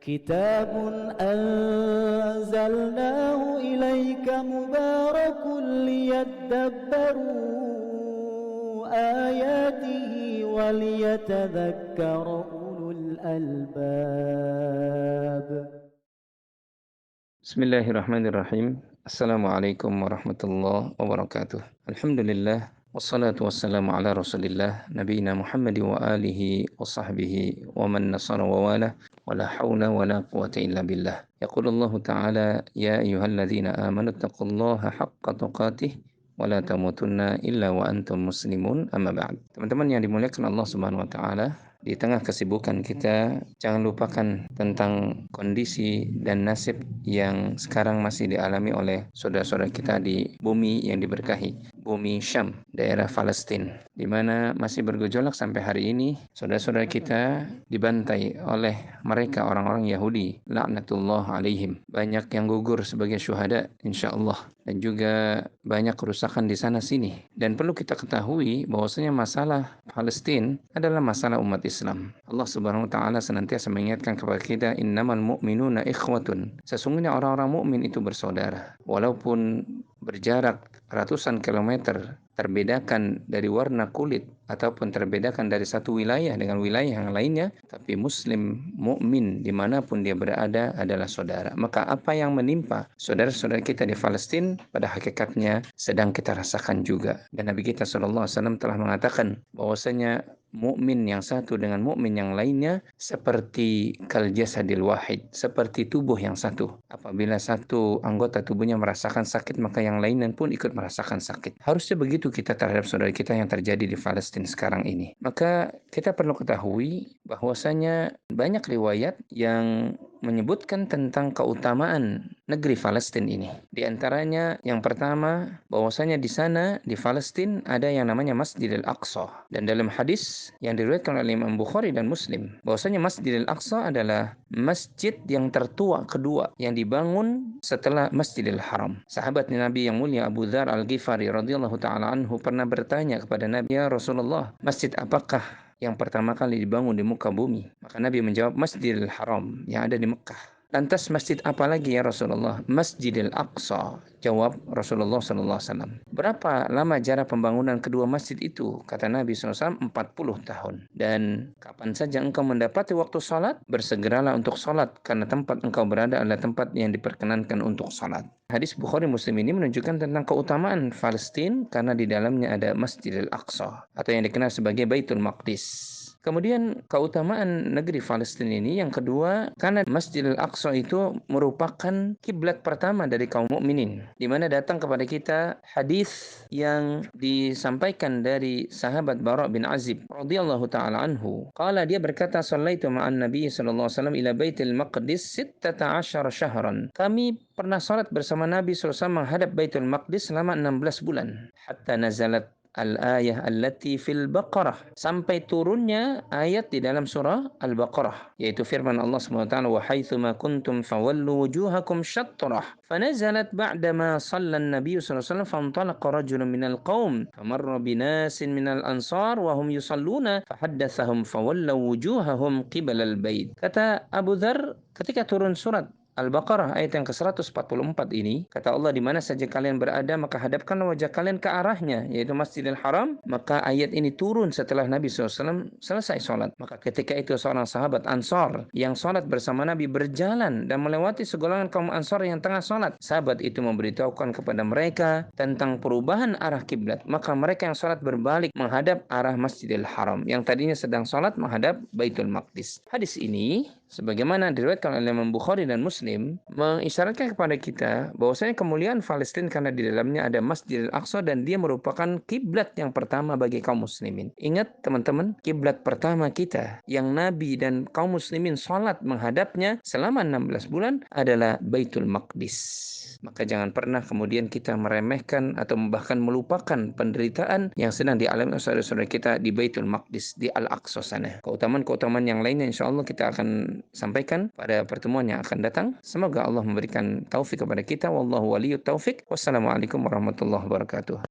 كتاب أنزلناه إليك مبارك ليدبروا آياته وليتذكر أولو الألباب. Bismillahirrahmanirrahim. Assalamualaikum warahmatullahi wabarakatuh. Alhamdulillah wassalatu wassalamu ala Rasulillah nabiyina Muhammad wa alihi wa sahbihi wa man nasara wa wala wa la hawla wa la quwwata illa billah. Yaqulullahu ta'ala ya ayyuhalladzina amanu taqullaha haqqa tuqatih wa la tamutunna illa wa antum muslimun amma ba'd. Teman-teman yang dimuliakan Allah Subhanahu wa taala, di tengah kesibukan kita, jangan lupakan tentang kondisi dan nasib yang sekarang masih dialami oleh saudara-saudara kita di bumi yang diberkahi, bumi Syam, daerah Palestina, di mana masih bergejolak sampai hari ini. Saudara-saudara kita dibantai oleh mereka orang-orang Yahudi, laknatullah alaihim. Banyak yang gugur sebagai syuhada, insyaallah, dan juga banyak kerusakan di sana sini. Dan perlu kita ketahui bahwasanya masalah Palestina adalah masalah umat Islam. Allah Subhanahu wa taala senantiasa mengingatkan kepada kita, innamal mu'minuna ikhwatun. Sesungguhnya orang-orang mukmin itu bersaudara. Walaupun berjarak ratusan kilometer, terbedakan dari warna kulit ataupun terbedakan dari satu wilayah dengan wilayah yang lainnya, tapi muslim mukmin dimanapun dia berada adalah saudara. Maka apa yang menimpa saudara-saudara kita di Palestina pada hakikatnya sedang kita rasakan juga. Dan Nabi kita SAW telah mengatakan bahwasanya mukmin yang satu dengan mukmin yang lainnya seperti kal jasadil wahid, seperti tubuh yang satu. Apabila satu anggota tubuhnya merasakan sakit, maka yang lainnya pun ikut merasakan sakit. Harusnya begitu kita terhadap saudara kita yang terjadi di Palestina sekarang ini. Maka kita perlu ketahui bahwasanya banyak riwayat yang menyebutkan tentang keutamaan negeri Palestina ini. Di antaranya yang pertama, bahwasanya di sana di Palestina ada yang namanya Masjidil Aqsa. Dan dalam hadis yang diriwayatkan oleh Imam Bukhari dan Muslim, bahwasanya Masjidil Aqsa adalah masjid yang tertua kedua yang dibangun setelah Masjidil Haram. Sahabat Nabi yang mulia Abu Dzar Al-Ghifari radhiyallahu taala anhu pernah bertanya kepada Nabi, "Ya Rasulullah, masjid apakah yang pertama kali dibangun di muka bumi?" Maka Nabi menjawab, Masjidil Haram yang ada di Mekah. Lantas masjid apa lagi ya Rasulullah? Masjidil Aqsa, jawab Rasulullah SAW. Berapa lama jarak pembangunan kedua masjid itu? Kata Nabi SAW, 40 tahun. Dan kapan saja engkau mendapati waktu salat, bersegeralah untuk salat, karena tempat engkau berada adalah tempat yang diperkenankan untuk salat. Hadis Bukhari Muslim ini menunjukkan tentang keutamaan Palestina karena di dalamnya ada Masjidil Aqsa atau yang dikenal sebagai Baitul Maqdis. Kemudian keutamaan negeri Palestina ini yang kedua, karena Masjidil Aqsa itu merupakan kiblat pertama dari kaum mukminin, di mana datang kepada kita hadis yang disampaikan dari sahabat Bara bin Azib radhiyallahu taala anhu. Qala, dia berkata, "Shallaitu ma'an Nabi sallallahu alaihi wasallam ila Baitul Maqdis 16 syahran." Kami pernah salat bersama Nabi sallallahu alaihi wasallam menghadap Baitul Maqdis selama 16 bulan. Hatta nazalat al-ayah allati fil Baqarah, sampai turunnya ayat di dalam surah Al-Baqarah, yaitu firman Allah SWT, wa haitsuma kuntum fawallu wujuhakum syatrah, fanazalat ba'dama shalla an-nabiy sallallahu alaihi wasallam fantalaqa rajulun minal qaum famarra binasin minal ansar wa hum yusalluna fahaddatsahum fawallaw wujuhahum qibala al-bait. Kata Abu Dzar, ketika turun surat Al-Baqarah ayat yang ke-144 ini, kata Allah, di mana saja kalian berada, maka hadapkanlah wajah kalian ke arahnya, yaitu Masjidil Haram. Maka ayat ini turun setelah Nabi SAW selesai sholat. Maka ketika itu seorang sahabat Ansar yang sholat bersama Nabi berjalan dan melewati segolongan kaum Ansar yang tengah sholat. Sahabat itu memberitahukan kepada mereka tentang perubahan arah kiblat. Maka mereka yang sholat berbalik menghadap arah Masjidil Haram, yang tadinya sedang sholat menghadap Baitul Maqdis. Hadis ini, sebagaimana diriwayatkan oleh Imam Bukhari dan Muslim, mengisyaratkan kepada kita bahwasanya kemuliaan Palestina karena di dalamnya ada Masjidil Aqsa dan dia merupakan kiblat yang pertama bagi kaum muslimin. Ingat teman-teman, kiblat pertama kita yang Nabi dan kaum muslimin salat menghadapnya selama 16 bulan adalah Baitul Maqdis. Maka jangan pernah kemudian kita meremehkan atau bahkan melupakan penderitaan yang sedang dialami oleh saudara-saudara kita di Baitul Maqdis, di Al-Aqsa sana. Keutamaan-keutamaan yang lainnya insyaallah kita akan sampaikan pada pertemuan yang akan datang. Semoga Allah memberikan taufik kepada kita. Wallahu waliyut taufik. Wassalamualaikum warahmatullahi wabarakatuh.